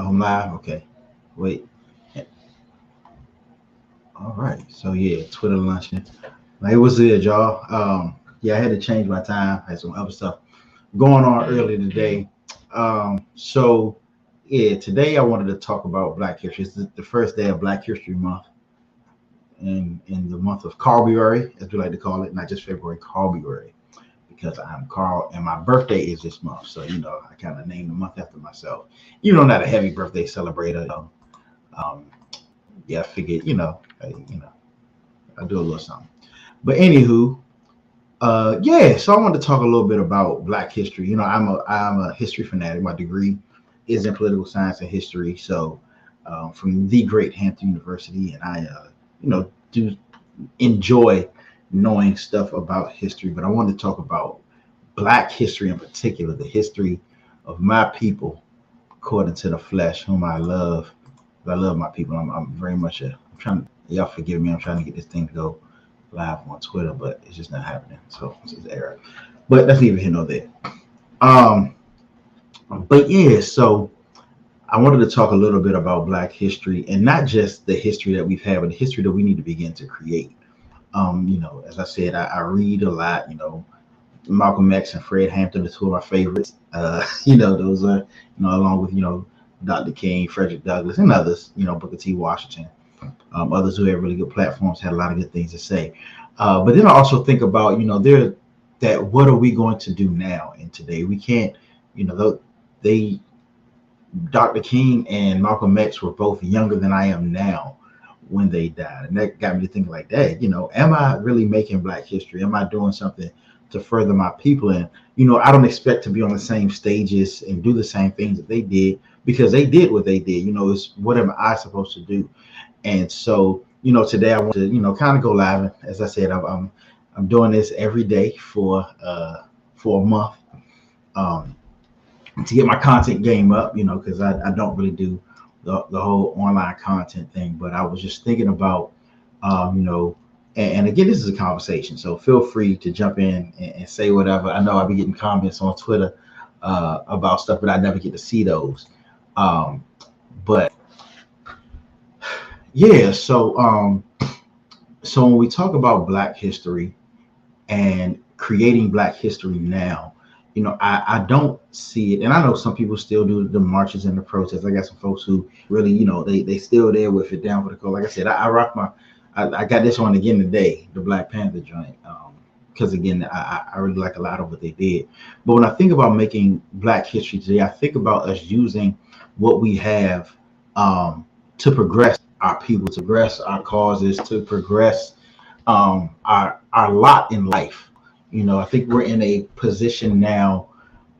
I'm live. Okay. Wait. All right. So yeah, Twitter luncheon. Like, it was good, y'all. Yeah, I had to change my time. I had some other stuff going on earlier today. So yeah, today I wanted to talk about Black History. It's the first day of Black History Month, in the month of February, as we like to call it, not just February, February, because I'm Carl and my birthday is this month. So I kind of named the month after myself. Even though I'm not a heavy birthday celebrator, um, yeah, I figured, I do a little something. But anywho, yeah. So I wanted to talk a little bit about Black history. I'm a history fanatic. My degree is in political science and history. So from the great Hampton University, and I, do enjoy knowing stuff about history. But I wanted to talk about Black history in particular, the history of my people, according to the flesh, whom I love. I love my people. I'm very much I'm trying. Y'all forgive me. I'm trying to get this thing to go live on Twitter, but it's just not happening. So it's just error. But that's neither here nor there. Um, but yeah, so I wanted to talk a little bit about Black history, and not just the history that we've had, but the history that we need to begin to create. As I said, I read a lot. Malcolm X and Fred Hampton are two of my favorites. Those are, along with, Dr. King, Frederick Douglass, and others, Booker T. Washington, others who have really good platforms, had a lot of good things to say. But then I also think about, that what are we going to do now and today? We can't, they, Dr. King and Malcolm X were both younger than I am now when they died. And that got me to think like that, am I really making Black history? Am I doing something to further my people? And, I don't expect to be on the same stages and do the same things that they did, because they did what they did. It's what am I supposed to do? And so, today I want to, kind of go live. And as I said, I'm doing this every day for a month, um, to get my content game up, because I don't really do the whole online content thing. But I was just thinking about, and again, this is a conversation, so feel free to jump in and say whatever. I know I'll be getting comments on Twitter about stuff, but I never get to see those. But yeah, so when we talk about Black history and creating Black history now, I don't see it. And I know some people still do the marches and the protests. I got some folks who really, they still there with it, down for the cause. Like I said, I rock I got this one again today, the Black Panther joint, because again, I really like a lot of what they did. But when I think about making Black history today, I think about us using what we have, to progress our people, to progress our causes, to progress our lot in life. I think we're in a position now,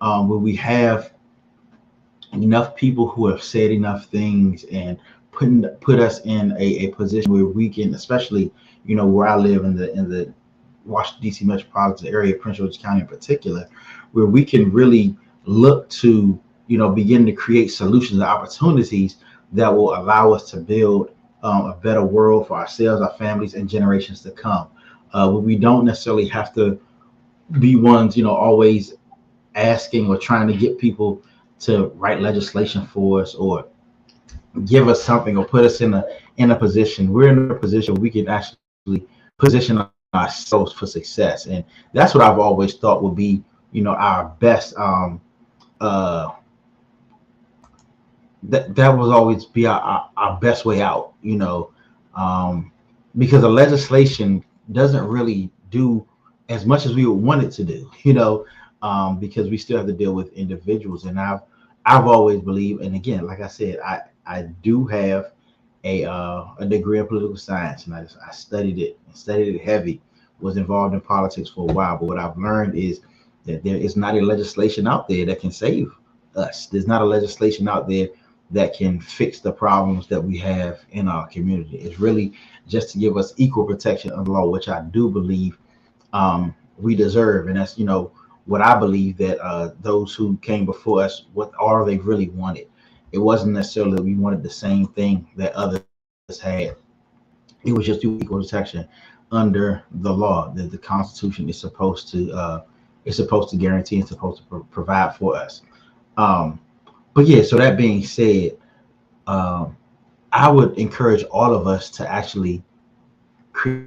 where we have enough people who have said enough things and put us in a position where we can, especially, where I live in the Washington D.C. metropolitan area, Prince George's County in particular, where we can really look to, begin to create solutions and opportunities that will allow us to build a better world for ourselves, our families, and generations to come. Where we don't necessarily have to be ones, always asking or trying to get people to write legislation for us, or give us something, or put us in a position. We're in a position where we can actually position ourselves for success, and that's what I've always thought would be, our best. Uh, that was always be our best way out. Um, because the legislation doesn't really do as much as we would want it to do. Because we still have to deal with individuals, and I've always believed, and again, like I said, I do have a degree in political science, and I studied it heavy, was involved in politics for a while. But what I've learned is that there is not a legislation out there that can save us. There's not a legislation out there that can fix the problems that we have in our community. It's really just to give us equal protection under law, which I do believe we deserve. And that's, what I believe, that those who came before us, what are they really wanted? It wasn't necessarily that we wanted the same thing that others had. It was just equal protection under the law that the Constitution is supposed to guarantee and supposed to provide for us. Um, but yeah, so that being said, um, I would encourage all of us to actually create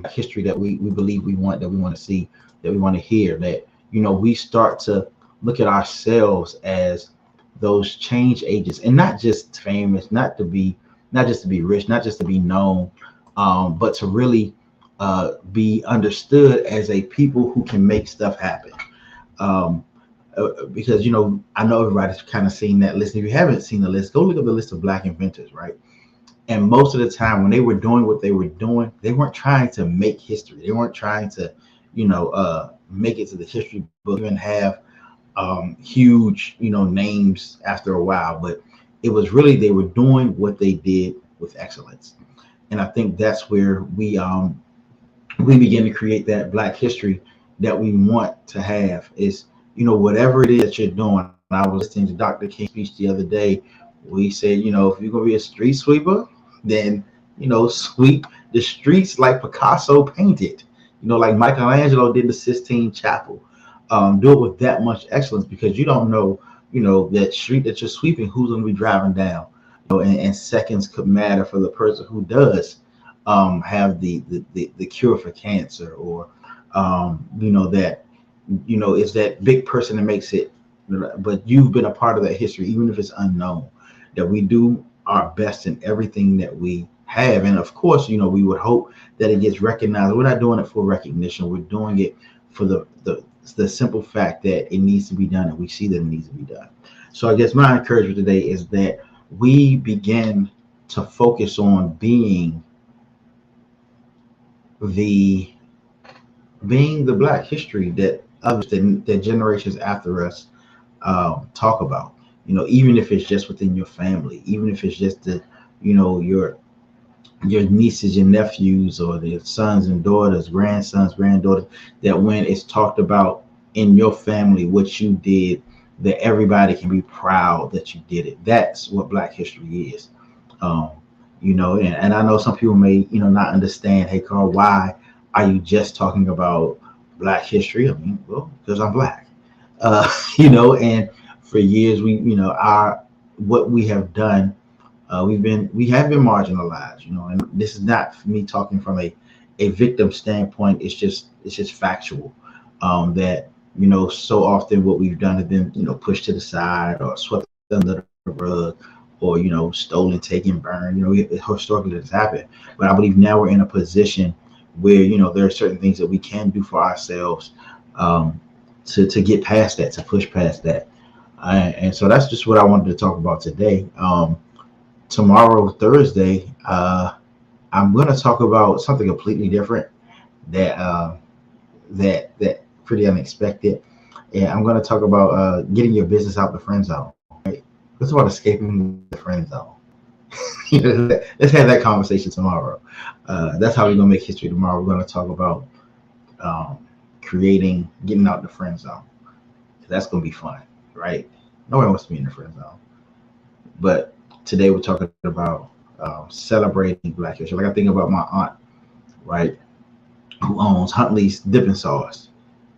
history that we believe we want, that we want to see, that we want to hear, that we start to look at ourselves as those change agents, and not just famous, not just to be rich, not just to be known, but to really be understood as a people who can make stuff happen. um, because I know everybody's kind of seen that list. If you haven't seen the list, go look up the list of Black inventors, right? And most of the time, when they were doing what they were doing, they weren't trying to make history. They weren't trying to, make it to the history book, even have huge, names after a while. But it was really they were doing what they did with excellence. And I think that's where we begin to create that Black history that we want to have. Is whatever it is that you're doing. I was listening to Dr. King's speech the other day. We said, if you're gonna be a street sweeper, then sweep the streets like Picasso painted. Like Michelangelo did the Sistine Chapel. Do it with that much excellence, because you don't know, that street that you're sweeping, who's going to be driving down. And seconds could matter for the person who does have the cure for cancer, or that it's that big person that makes it. But you've been a part of that history, even if it's unknown. That we do our best in everything that we have, and of course, we would hope that it gets recognized. We're not doing it for recognition. We're doing it for the simple fact that it needs to be done, and we see that it needs to be done. So I guess my encouragement today is that we begin to focus on the being the Black history that others, that generations after us talk about. Even if it's just within your family, even if it's just your nieces and nephews, or their sons and daughters, grandsons, granddaughters, that when it's talked about in your family what you did, that everybody can be proud that you did it. That's what Black history is. um and I know some people may not understand. Hey, Carl, why are you just talking about Black history? I mean, well, because I'm Black. And for years our what we have done, we have been marginalized, and this is not me talking from a victim standpoint. It's just factual, that so often what we've done has been pushed to the side, or swept under the rug, or stolen, taken, burned. Historically that's happened. But I believe now we're in a position where there are certain things that we can do for ourselves, to get past that, to push past that. And so that's just what I wanted to talk about today. Tomorrow, Thursday, I'm going to talk about something completely different, that that pretty unexpected. And I'm going to talk about getting your business out the friend zone. Right? Let's talk about escaping the friend zone. Let's have that conversation tomorrow. That's how we're going to make history tomorrow. We're going to talk about um, getting out the friend zone. That's going to be fun, right? Nobody wants to be in the friend zone. But today we're talking about celebrating Black history. Like, I think about my aunt, right, who owns Huntley's Dipping Sauce.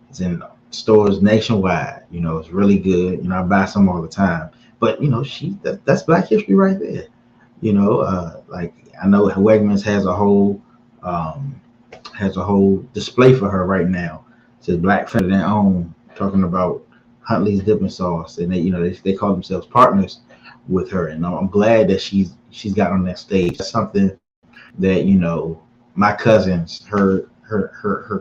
It's in stores nationwide. It's really good. I buy some all the time. But that's Black history right there. Like, I know Wegmans has a whole display for her right now. It says Black Friend own, talking about Huntley's Dipping Sauce, and they call themselves partners with her. And I'm glad that she's got on that stage. That's something that my cousins, her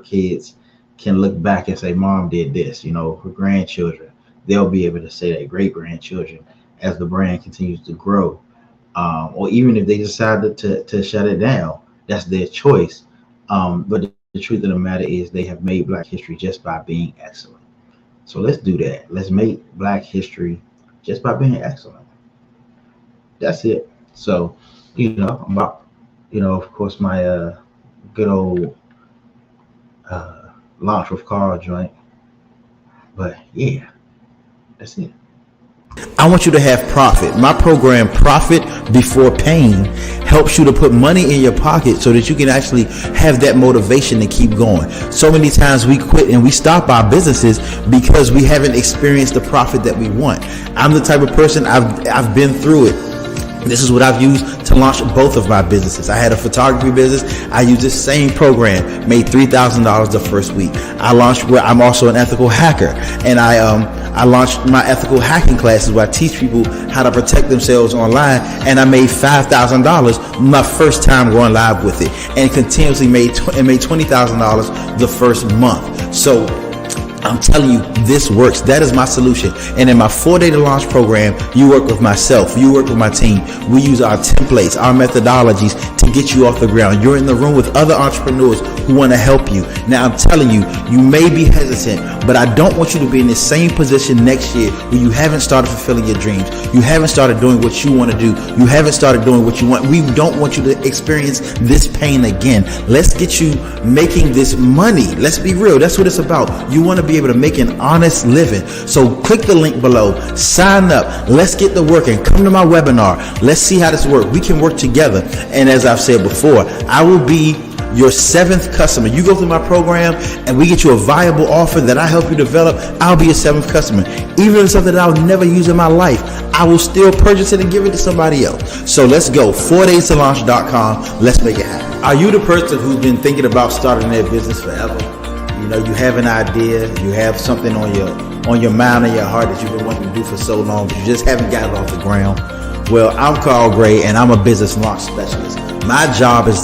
kids, can look back and say, Mom did this. Her grandchildren, they'll be able to say that, great grandchildren, as the brand continues to grow. Or even if they decide to shut it down, that's their choice. But the truth of the matter is, they have made Black history just by being excellent. So let's do that. Let's make Black history just by being excellent. That's it. So, about, of course, my good old launch with Carl joint. But yeah, that's it. I want you to have profit. My program, Profit Before Pain, helps you to put money in your pocket so that you can actually have that motivation to keep going. So many times we quit and we stop our businesses because we haven't experienced the profit that we want. I'm the type of person, I've been through it. This is what I've used to launch both of my businesses. I had a photography business. I used this same program, made $3,000 the first week. I'm also an ethical hacker, and I launched my ethical hacking classes where I teach people how to protect themselves online, and I made $5,000 my first time going live with it, and continuously made $20,000 the first month. So I'm telling you, this works. That is my solution. And in my 4-day to launch program, you work with myself, you work with my team. We use our templates, our methodologies to get you off the ground. You're in the room with other entrepreneurs who want to help you. Now, I'm telling you, you may be hesitant, but I don't want you to be in the same position next year where you haven't started fulfilling your dreams. You haven't started doing what you want to do. You haven't started doing what you want. We don't want you to experience this pain again. Let's get you making this money. Let's be real. That's what it's about. You want to be able to make an honest living. So click the link below, sign up. Let's get to work and come to my webinar. Let's see how this works. We can work together. And as I've said before, I will be your 7th customer. You go through my program and we get you a viable offer that I help you develop. I'll be your 7th customer. Even if it's something that I'll never use in my life, I will still purchase it and give it to somebody else. So let's go. 4dayslaunch.com. Let's make it happen. Are you the person who's been thinking about starting their business forever? You know, you have an idea, you have something on your mind and your heart that you've been wanting to do for so long, but you just haven't got it off the ground. Well, I'm Carl Gray, and I'm a business launch specialist. My job is